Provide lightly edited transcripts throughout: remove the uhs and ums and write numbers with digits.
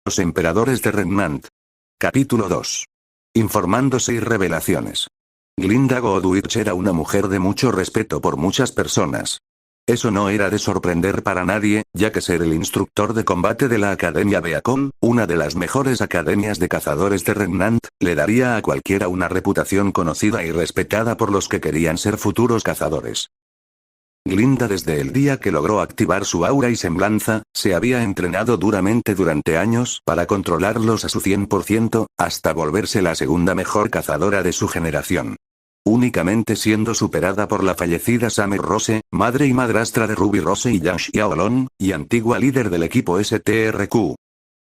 Los emperadores de Remnant. Capítulo 2. Informándose y revelaciones. Glinda Godwich era una mujer de mucho respeto por muchas personas. Eso no era de sorprender para nadie, ya que ser el instructor de combate de la Academia Beacon, una de las mejores academias de cazadores de Remnant, le daría a cualquiera una reputación conocida y respetada por los que querían ser futuros cazadores. Glinda, desde el día que logró activar su aura y semblanza, se había entrenado duramente durante años para controlarlos a su 100%, hasta volverse la segunda mejor cazadora de su generación. Únicamente siendo superada por la fallecida Summer Rose, madre y madrastra de Ruby Rose y Yang Xiaolong, y antigua líder del equipo STRQ.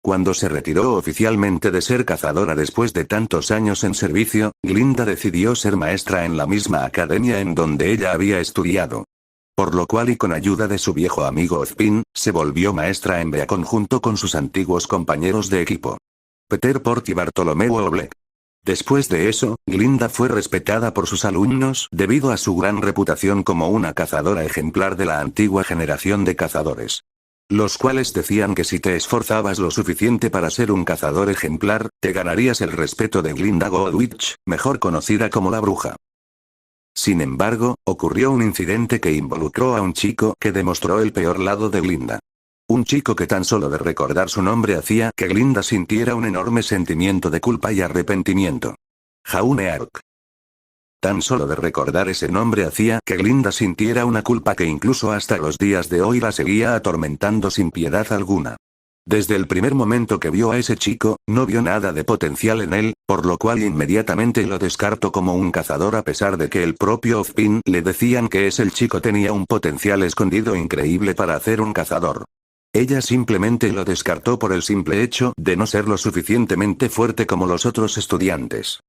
Cuando se retiró oficialmente de ser cazadora después de tantos años en servicio, Glinda decidió ser maestra en la misma academia en donde ella había estudiado. Por lo cual, y con ayuda de su viejo amigo Ozpin, se volvió maestra en Beacon junto con sus antiguos compañeros de equipo, Peter Port y Bartholomew Oblek. Después de eso, Glinda fue respetada por sus alumnos debido a su gran reputación como una cazadora ejemplar de la antigua generación de cazadores. Los cuales decían que si te esforzabas lo suficiente para ser un cazador ejemplar, te ganarías el respeto de Glinda Godwich, mejor conocida como la Bruja. Sin embargo, ocurrió un incidente que involucró a un chico que demostró el peor lado de Glinda. Un chico que tan solo de recordar su nombre hacía que Glinda sintiera un enorme sentimiento de culpa y arrepentimiento. Jaune Ark. Tan solo de recordar ese nombre hacía que Glinda sintiera una culpa que incluso hasta los días de hoy la seguía atormentando sin piedad alguna. Desde el primer momento que vio a ese chico, no vio nada de potencial en él, por lo cual inmediatamente lo descartó como un cazador, a pesar de que el propio Ozpin le decían que ese chico tenía un potencial escondido increíble para hacer un cazador. Ella simplemente lo descartó por el simple hecho de no ser lo suficientemente fuerte como los otros estudiantes.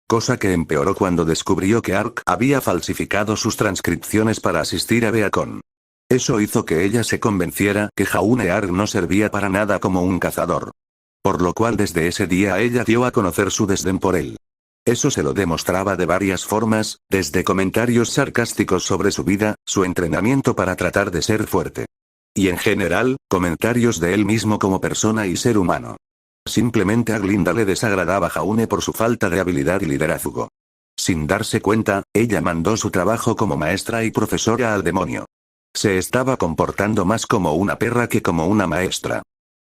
Cosa que empeoró cuando descubrió que Ark había falsificado sus transcripciones para asistir a Beacon. Eso hizo que ella se convenciera que Jaune Ark no servía para nada como un cazador. Por lo cual desde ese día ella dio a conocer su desdén por él. Eso se lo demostraba de varias formas, desde comentarios sarcásticos sobre su vida, su entrenamiento para tratar de ser fuerte. Y en general, comentarios de él mismo como persona y ser humano. Simplemente a Glinda le desagradaba Jaune por su falta de habilidad y liderazgo. Sin darse cuenta, ella mandó su trabajo como maestra y profesora al demonio. Se estaba comportando más como una perra que como una maestra.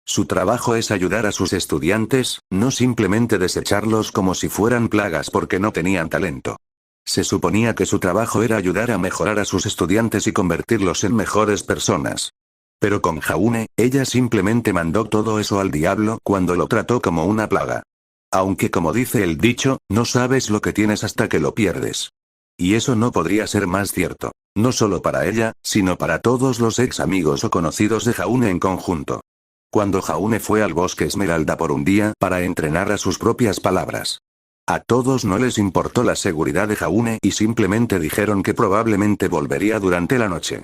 Su trabajo es ayudar a sus estudiantes, no simplemente desecharlos como si fueran plagas porque no tenían talento. Se suponía que su trabajo era ayudar a mejorar a sus estudiantes y convertirlos en mejores personas. Pero con Jaune, ella simplemente mandó todo eso al diablo cuando lo trató como una plaga. Aunque, como dice el dicho, no sabes lo que tienes hasta que lo pierdes. Y eso no podría ser más cierto. No solo para ella, sino para todos los ex amigos o conocidos de Jaune en conjunto. Cuando Jaune fue al bosque Esmeralda por un día para entrenar a sus propias palabras. A todos no les importó la seguridad de Jaune y simplemente dijeron que probablemente volvería durante la noche.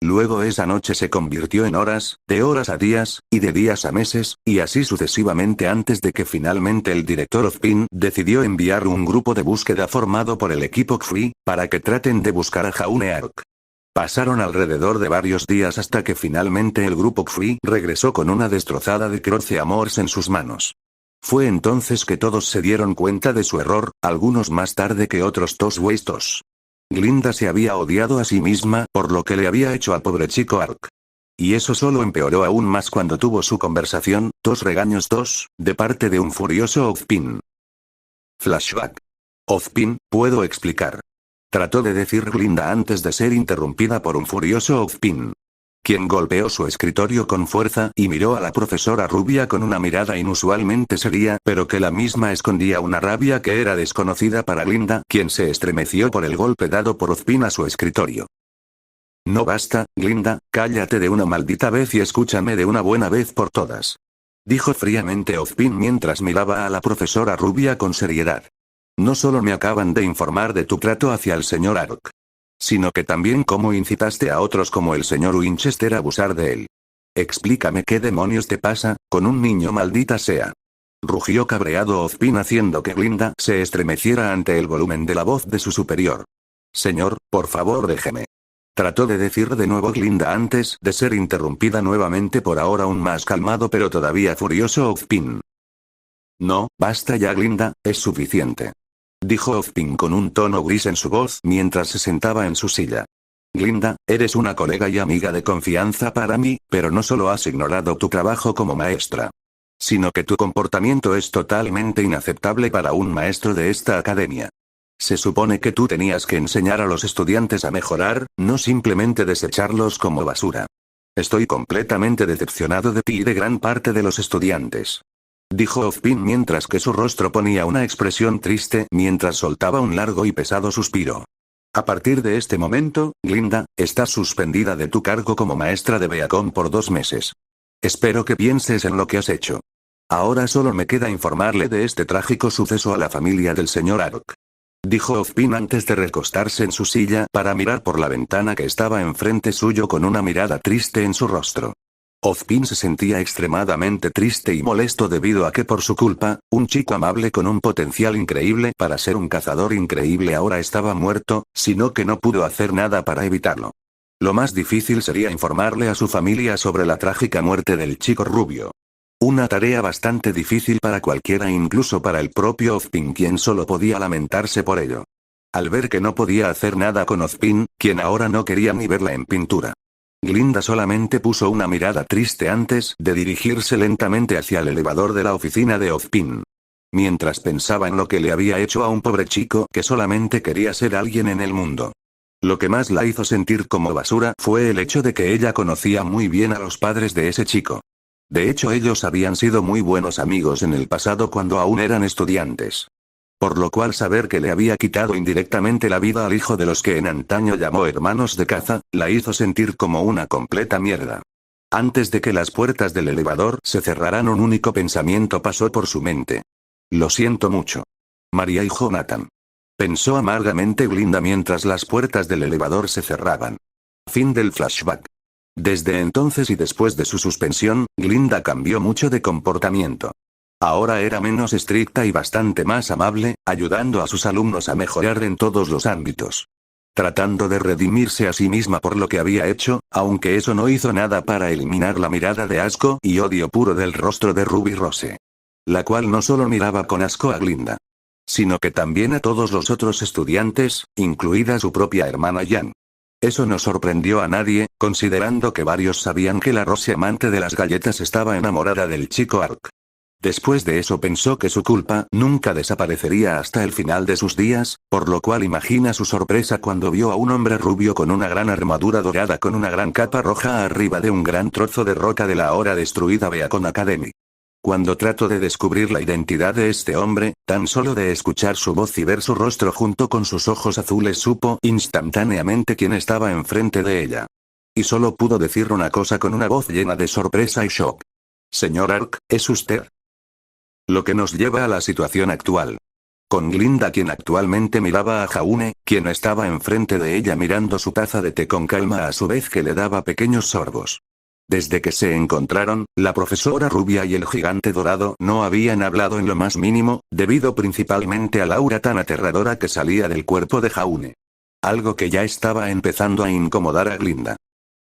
Luego esa noche se convirtió en horas, de horas a días, y de días a meses, y así sucesivamente antes de que finalmente el director Ozpin decidió enviar un grupo de búsqueda formado por el equipo Xfree, para que traten de buscar a Jaune Ark. Pasaron alrededor de varios días hasta que finalmente el grupo Xfree regresó con una destrozada de Croce Amors en sus manos. Fue entonces que todos se dieron cuenta de su error, algunos más tarde que otros. Tos. Glinda se había odiado a sí misma por lo que le había hecho al pobre chico Ark. Y eso solo empeoró aún más cuando tuvo su conversación, regaños de parte de un furioso Ozpin. Flashback. Ozpin, puedo explicar. Trató de decir Glinda antes de ser interrumpida por un furioso Ozpin. Quien golpeó su escritorio con fuerza y miró a la profesora rubia con una mirada inusualmente seria, pero que la misma escondía una rabia que era desconocida para Glinda, quien se estremeció por el golpe dado por Ozpin a su escritorio. No basta, Glinda, cállate de una maldita vez y escúchame de una buena vez por todas. Dijo fríamente Ozpin mientras miraba a la profesora rubia con seriedad. No solo me acaban de informar de tu trato hacia el señor Ark, sino que también cómo incitaste a otros como el señor Winchester a abusar de él. Explícame qué demonios te pasa, con un niño, maldita sea. Rugió cabreado Ozpin haciendo que Glinda se estremeciera ante el volumen de la voz de su superior. Señor, por favor déjeme. Trató de decir de nuevo Glinda antes de ser interrumpida nuevamente por ahora un más calmado pero todavía furioso Ozpin. No, basta ya Glinda, es suficiente. Dijo Ozpin con un tono gris en su voz mientras se sentaba en su silla. Glinda, eres una colega y amiga de confianza para mí, pero no solo has ignorado tu trabajo como maestra, sino que tu comportamiento es totalmente inaceptable para un maestro de esta academia. Se supone que tú tenías que enseñar a los estudiantes a mejorar, no simplemente desecharlos como basura. Estoy completamente decepcionado de ti y de gran parte de los estudiantes. Dijo Ozpin mientras que su rostro ponía una expresión triste mientras soltaba un largo y pesado suspiro. A partir de este momento, Glinda, estás suspendida de tu cargo como maestra de Beacon por 2 meses. Espero que pienses en lo que has hecho. Ahora solo me queda informarle de este trágico suceso a la familia del señor Ark. Dijo Ozpin antes de recostarse en su silla para mirar por la ventana que estaba enfrente suyo con una mirada triste en su rostro. Ozpin se sentía extremadamente triste y molesto debido a que por su culpa, un chico amable con un potencial increíble para ser un cazador increíble ahora estaba muerto, sino que no pudo hacer nada para evitarlo. Lo más difícil sería informarle a su familia sobre la trágica muerte del chico rubio. Una tarea bastante difícil para cualquiera, incluso para el propio Ozpin, quien solo podía lamentarse por ello. Al ver que no podía hacer nada con Ozpin, quien ahora no quería ni verla en pintura, Glinda solamente puso una mirada triste antes de dirigirse lentamente hacia el elevador de la oficina de Ozpin. Mientras pensaba en lo que le había hecho a un pobre chico que solamente quería ser alguien en el mundo. Lo que más la hizo sentir como basura fue el hecho de que ella conocía muy bien a los padres de ese chico. De hecho, ellos habían sido muy buenos amigos en el pasado cuando aún eran estudiantes. Por lo cual saber que le había quitado indirectamente la vida al hijo de los que en antaño llamó hermanos de caza, la hizo sentir como una completa mierda. Antes de que las puertas del elevador se cerraran, un único pensamiento pasó por su mente. Lo siento mucho. María y Jonathan. Pensó amargamente Glinda mientras las puertas del elevador se cerraban. Fin del flashback. Desde entonces y después de su suspensión, Glinda cambió mucho de comportamiento. Ahora era menos estricta y bastante más amable, ayudando a sus alumnos a mejorar en todos los ámbitos. Tratando de redimirse a sí misma por lo que había hecho, aunque eso no hizo nada para eliminar la mirada de asco y odio puro del rostro de Ruby Rose. La cual no solo miraba con asco a Glinda, sino que también a todos los otros estudiantes, incluida su propia hermana Jan. Eso no sorprendió a nadie, considerando que varios sabían que la Rose amante de las galletas estaba enamorada del chico Ark. Después de eso pensó que su culpa nunca desaparecería hasta el final de sus días, por lo cual imagina su sorpresa cuando vio a un hombre rubio con una gran armadura dorada con una gran capa roja arriba de un gran trozo de roca de la ahora destruida Beacon Academy. Cuando trató de descubrir la identidad de este hombre, tan solo de escuchar su voz y ver su rostro junto con sus ojos azules supo instantáneamente quién estaba enfrente de ella. Y solo pudo decir una cosa con una voz llena de sorpresa y shock. Señor Ark, ¿es usted? Lo que nos lleva a la situación actual. Con Glinda, quien actualmente miraba a Jaune, quien estaba enfrente de ella mirando su taza de té con calma a su vez que le daba pequeños sorbos. Desde que se encontraron, la profesora rubia y el gigante dorado no habían hablado en lo más mínimo, debido principalmente al aura tan aterradora que salía del cuerpo de Jaune. Algo que ya estaba empezando a incomodar a Glinda,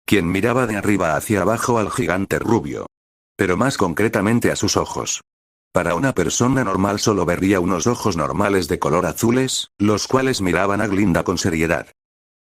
quien miraba de arriba hacia abajo al gigante rubio. Pero más concretamente a sus ojos. Para una persona normal solo vería unos ojos normales de color azules, los cuales miraban a Glinda con seriedad.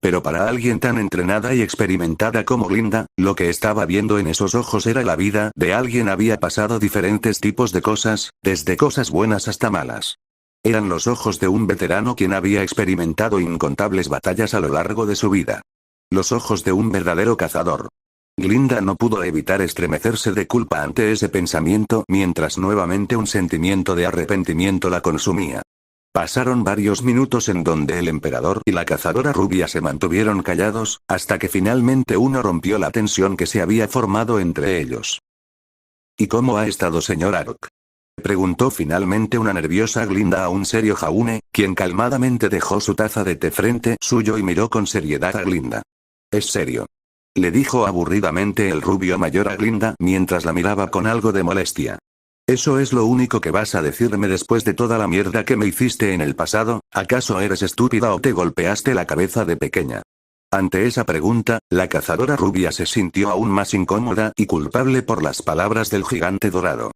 Pero para alguien tan entrenada y experimentada como Glinda, lo que estaba viendo en esos ojos era la vida de alguien. Había pasado diferentes tipos de cosas, desde cosas buenas hasta malas. Eran los ojos de un veterano quien había experimentado incontables batallas a lo largo de su vida. Los ojos de un verdadero cazador. Glinda no pudo evitar estremecerse de culpa ante ese pensamiento mientras nuevamente un sentimiento de arrepentimiento la consumía. Pasaron varios minutos en donde el emperador y la cazadora rubia se mantuvieron callados, hasta que finalmente uno rompió la tensión que se había formado entre ellos. ¿Y cómo ha estado, señor Ark? Preguntó finalmente una nerviosa Glinda a un serio Jaune, quien calmadamente dejó su taza de té frente suyo y miró con seriedad a Glinda. ¿Es serio?, le dijo aburridamente el rubio mayor a Glinda mientras la miraba con algo de molestia. ¿Eso es lo único que vas a decirme después de toda la mierda que me hiciste en el pasado? ¿Acaso eres estúpida o te golpeaste la cabeza de pequeña? Ante esa pregunta, la cazadora rubia se sintió aún más incómoda y culpable por las palabras del gigante dorado.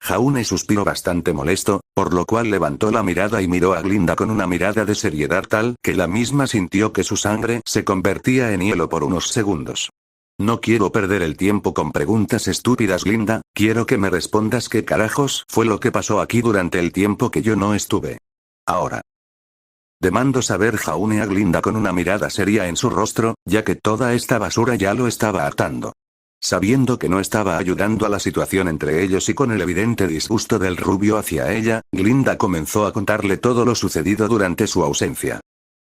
Jaune suspiró bastante molesto, por lo cual levantó la mirada y miró a Glinda con una mirada de seriedad tal que la misma sintió que su sangre se convertía en hielo por unos segundos. No quiero perder el tiempo con preguntas estúpidas, Glinda, quiero que me respondas qué carajos fue lo que pasó aquí durante el tiempo que yo no estuve. Ahora. Demandó saber Jaune a Glinda con una mirada seria en su rostro, ya que toda esta basura ya lo estaba hartando. Sabiendo que no estaba ayudando a la situación entre ellos y con el evidente disgusto del rubio hacia ella, Glinda comenzó a contarle todo lo sucedido durante su ausencia.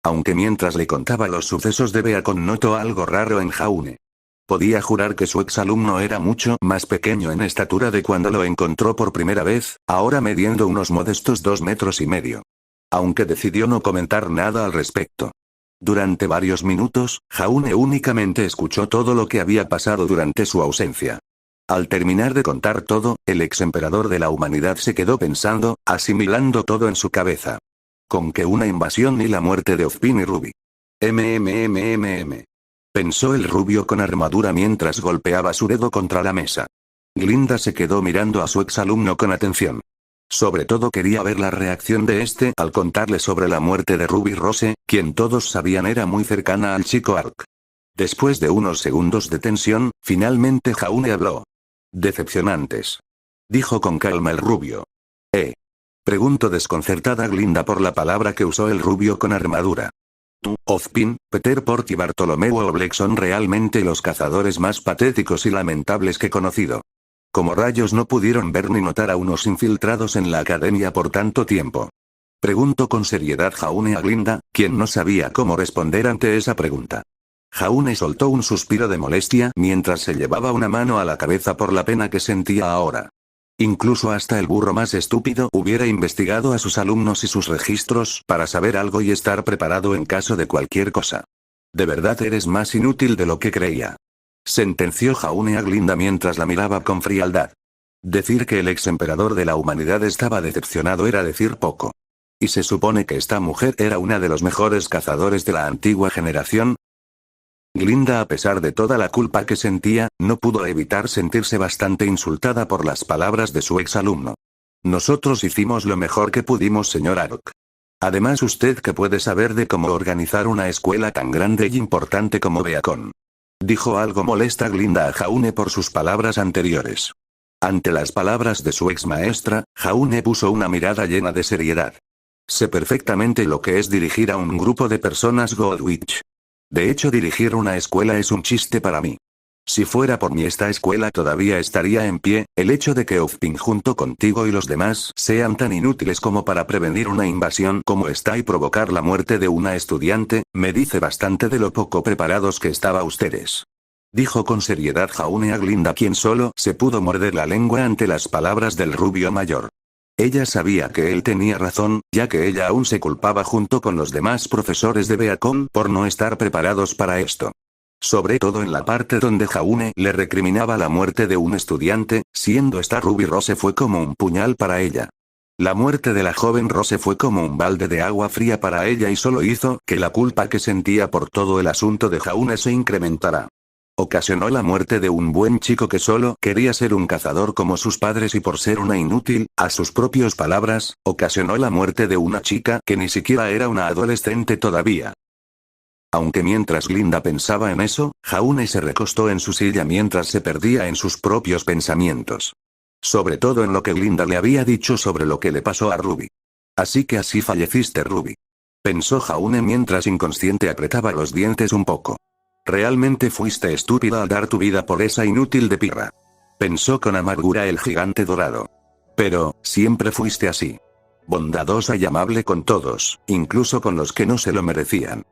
Aunque mientras le contaba los sucesos de Beacon notó algo raro en Jaune. Podía jurar que su exalumno era mucho más pequeño en estatura de cuando lo encontró por primera vez, ahora mediendo unos modestos 2,5 metros. Aunque decidió no comentar nada al respecto. Durante varios minutos, Jaune únicamente escuchó todo lo que había pasado durante su ausencia. Al terminar de contar todo, el ex emperador de la humanidad se quedó pensando, asimilando todo en su cabeza. Con que una invasión y la muerte de Ozpin y Ruby. Pensó el rubio con armadura mientras golpeaba su dedo contra la mesa. Glinda se quedó mirando a su exalumno con atención. Sobre todo quería ver la reacción de este al contarle sobre la muerte de Ruby Rose, quien todos sabían era muy cercana al chico Ark. Después de unos segundos de tensión, finalmente Jaune habló. Decepcionantes. Dijo con calma el rubio. Preguntó desconcertada Glinda por la palabra que usó el rubio con armadura. Tú, Ozpin, Peter Port y Bartolomeu Oleg son realmente los cazadores más patéticos y lamentables que he conocido. Como rayos no pudieron ver ni notar a unos infiltrados en la academia por tanto tiempo. Preguntó con seriedad Jaune a Glinda, quien no sabía cómo responder ante esa pregunta. Jaune soltó un suspiro de molestia mientras se llevaba una mano a la cabeza por la pena que sentía ahora. Incluso hasta el burro más estúpido hubiera investigado a sus alumnos y sus registros para saber algo y estar preparado en caso de cualquier cosa. De verdad eres más inútil de lo que creía. Sentenció Jaune a Glinda mientras la miraba con frialdad. Decir que el ex emperador de la humanidad estaba decepcionado era decir poco. ¿Y se supone que esta mujer era una de los mejores cazadores de la antigua generación? Glinda, a pesar de toda la culpa que sentía, no pudo evitar sentirse bastante insultada por las palabras de su exalumno. Nosotros hicimos lo mejor que pudimos, señor Ark. Además, usted que puede saber de cómo organizar una escuela tan grande y importante como Beacon. Dijo algo molesta Glinda a Jaune por sus palabras anteriores. Ante las palabras de su ex maestra, Jaune puso una mirada llena de seriedad. Sé perfectamente lo que es dirigir a un grupo de personas Goldwitch. De hecho, dirigir una escuela es un chiste para mí. Si fuera por mí, esta escuela todavía estaría en pie. El hecho de que Ozpin junto contigo y los demás sean tan inútiles como para prevenir una invasión como esta y provocar la muerte de una estudiante, me dice bastante de lo poco preparados que estaban ustedes. Dijo con seriedad Jaune a Glinda, quien solo se pudo morder la lengua ante las palabras del rubio mayor. Ella sabía que él tenía razón, ya que ella aún se culpaba junto con los demás profesores de Beacon por no estar preparados para esto. Sobre todo en la parte donde Jaune le recriminaba la muerte de un estudiante, siendo esta Ruby Rose fue como un puñal para ella. La muerte de la joven Rose fue como un balde de agua fría para ella y solo hizo que la culpa que sentía por todo el asunto de Jaune se incrementara. Ocasionó la muerte de un buen chico que solo quería ser un cazador como sus padres y por ser una inútil, a sus propias palabras, ocasionó la muerte de una chica que ni siquiera era una adolescente todavía. Aunque mientras Glinda pensaba en eso, Jaune se recostó en su silla mientras se perdía en sus propios pensamientos. Sobre todo en lo que Glinda le había dicho sobre lo que le pasó a Ruby. Así que así falleciste, Ruby. Pensó Jaune mientras inconsciente apretaba los dientes un poco. Realmente fuiste estúpida al dar tu vida por esa inútil de pirra. Pensó con amargura el gigante dorado. Pero, siempre fuiste así. Bondadosa y amable con todos, incluso con los que no se lo merecían.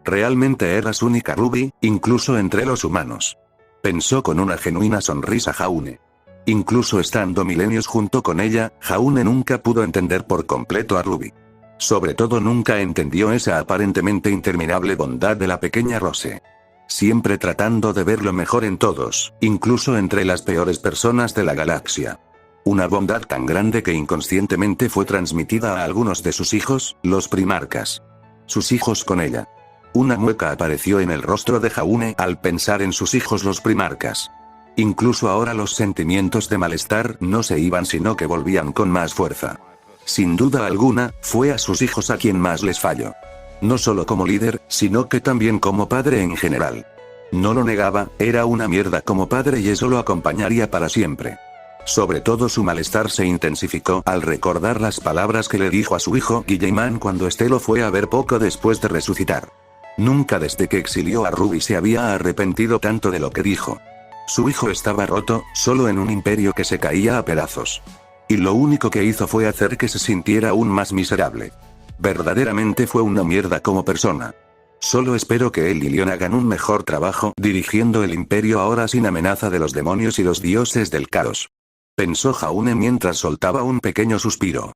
Realmente eras única, Ruby, incluso entre los humanos. Pensó con una genuina sonrisa Jaune. Incluso estando milenios junto con ella, Jaune nunca pudo entender por completo a Ruby. Sobre todo nunca entendió esa aparentemente interminable bondad de la pequeña Rose. Siempre tratando de ver lo mejor en todos, incluso entre las peores personas de la galaxia. Una bondad tan grande que inconscientemente fue transmitida a algunos de sus hijos, los primarcas. Sus hijos con ella. Una mueca apareció en el rostro de Jaune al pensar en sus hijos los primarcas. Incluso ahora los sentimientos de malestar no se iban sino que volvían con más fuerza. Sin duda alguna, fue a sus hijos a quien más les falló. No solo como líder, sino que también como padre en general. No lo negaba, era una mierda como padre y eso lo acompañaría para siempre. Sobre todo su malestar se intensificó al recordar las palabras que le dijo a su hijo Guillemán cuando este lo fue a ver poco después de resucitar. Nunca desde que exilió a Ruby se había arrepentido tanto de lo que dijo. Su hijo estaba roto, solo en un imperio que se caía a pedazos. Y lo único que hizo fue hacer que se sintiera aún más miserable. Verdaderamente fue una mierda como persona. Solo espero que él y Leon hagan un mejor trabajo dirigiendo el imperio ahora sin amenaza de los demonios y los dioses del caos. Pensó Jaune mientras soltaba un pequeño suspiro.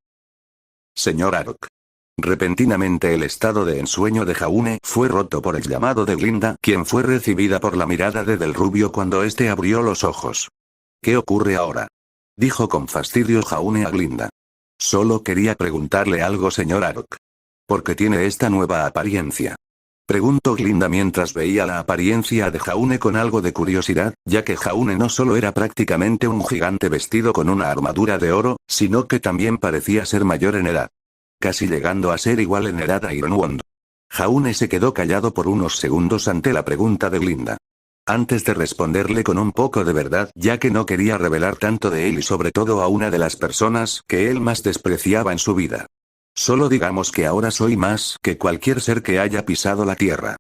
Señor Arok. Repentinamente el estado de ensueño de Jaune fue roto por el llamado de Glinda, quien fue recibida por la mirada de Del Rubio cuando éste abrió los ojos. ¿Qué ocurre ahora? Dijo con fastidio Jaune a Glinda. Solo quería preguntarle algo, señor Arok. ¿Por qué tiene esta nueva apariencia? Preguntó Glinda mientras veía la apariencia de Jaune con algo de curiosidad, ya que Jaune no solo era prácticamente un gigante vestido con una armadura de oro, sino que también parecía ser mayor en edad. Casi llegando a ser igual en edad a Ironwond. Jaune se quedó callado por unos segundos ante la pregunta de Glinda. Antes de responderle con un poco de verdad, ya que no quería revelar tanto de él y sobre todo a una de las personas que él más despreciaba en su vida. Solo digamos que ahora soy más que cualquier ser que haya pisado la tierra.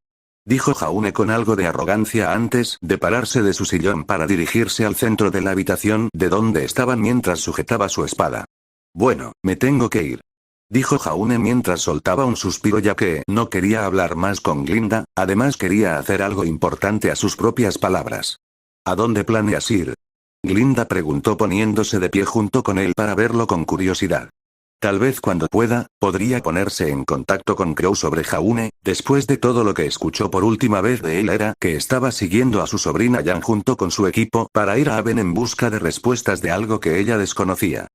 Dijo Jaune con algo de arrogancia antes de pararse de su sillón para dirigirse al centro de la habitación de donde estaban mientras sujetaba su espada. Bueno, me tengo que ir. Dijo Jaune mientras soltaba un suspiro ya que no quería hablar más con Glinda, además quería hacer algo importante a sus propias palabras. ¿A dónde planeas ir? Glinda preguntó poniéndose de pie junto con él para verlo con curiosidad. Tal vez cuando pueda, podría ponerse en contacto con Crow sobre Jaune, después de todo lo que escuchó por última vez de él era que estaba siguiendo a su sobrina Jan junto con su equipo para ir a Aven en busca de respuestas de algo que ella desconocía.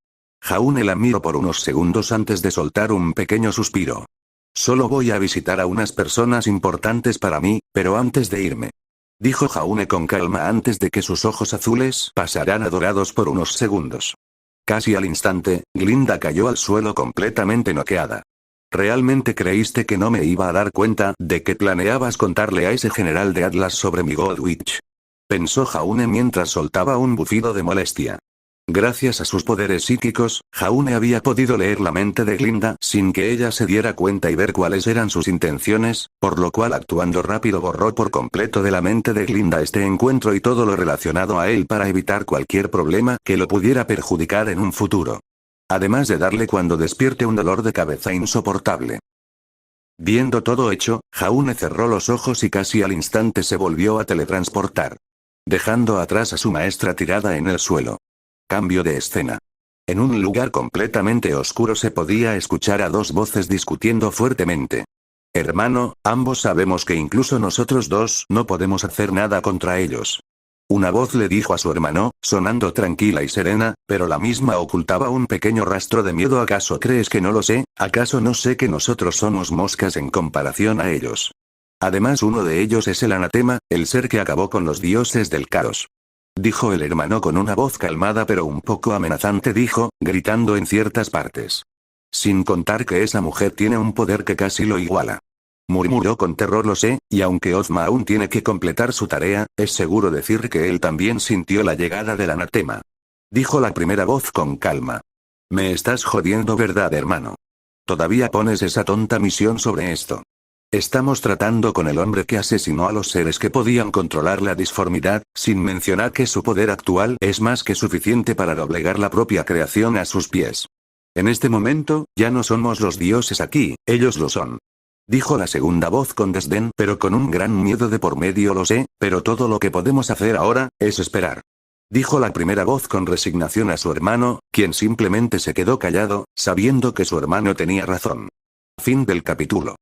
Jaune la miró por unos segundos antes de soltar un pequeño suspiro. Solo voy a visitar a unas personas importantes para mí, pero antes de irme. Dijo Jaune con calma antes de que sus ojos azules pasaran a dorados por unos segundos. Casi al instante, Glinda cayó al suelo completamente noqueada. ¿Realmente creíste que no me iba a dar cuenta de que planeabas contarle a ese general de Atlas sobre mi Gold Witch? Pensó Jaune mientras soltaba un bufido de molestia. Gracias a sus poderes psíquicos, Jaune había podido leer la mente de Glinda sin que ella se diera cuenta y ver cuáles eran sus intenciones, por lo cual actuando rápido borró por completo de la mente de Glinda este encuentro y todo lo relacionado a él para evitar cualquier problema que lo pudiera perjudicar en un futuro. Además de darle cuando despierte un dolor de cabeza insoportable. Viendo todo hecho, Jaune cerró los ojos y casi al instante se volvió a teletransportar. Dejando atrás a su maestra tirada en el suelo. Cambio de escena. En un lugar completamente oscuro se podía escuchar a dos voces discutiendo fuertemente. Hermano, ambos sabemos que incluso nosotros dos no podemos hacer nada contra ellos. Una voz le dijo a su hermano, sonando tranquila y serena, pero la misma ocultaba un pequeño rastro de miedo. ¿Acaso crees que no lo sé? ¿Acaso no sé que nosotros somos moscas en comparación a ellos? Además uno de ellos es el anatema, el ser que acabó con los dioses del caos. Dijo el hermano con una voz calmada pero un poco amenazante gritando en ciertas partes. Sin contar que esa mujer tiene un poder que casi lo iguala. Murmuró con terror. Lo sé, y aunque Ozma aún tiene que completar su tarea, es seguro decir que él también sintió la llegada del anatema. Dijo la primera voz con calma. Me estás jodiendo, ¿verdad, hermano? ¿Todavía pones esa tonta misión sobre esto? Estamos tratando con el hombre que asesinó a los seres que podían controlar la disformidad, sin mencionar que su poder actual es más que suficiente para doblegar la propia creación a sus pies. En este momento, ya no somos los dioses aquí, ellos lo son. Dijo la segunda voz con desdén pero con un gran miedo de por medio. Lo sé, pero todo lo que podemos hacer ahora es esperar. Dijo la primera voz con resignación a su hermano, quien simplemente se quedó callado, sabiendo que su hermano tenía razón. Fin del capítulo.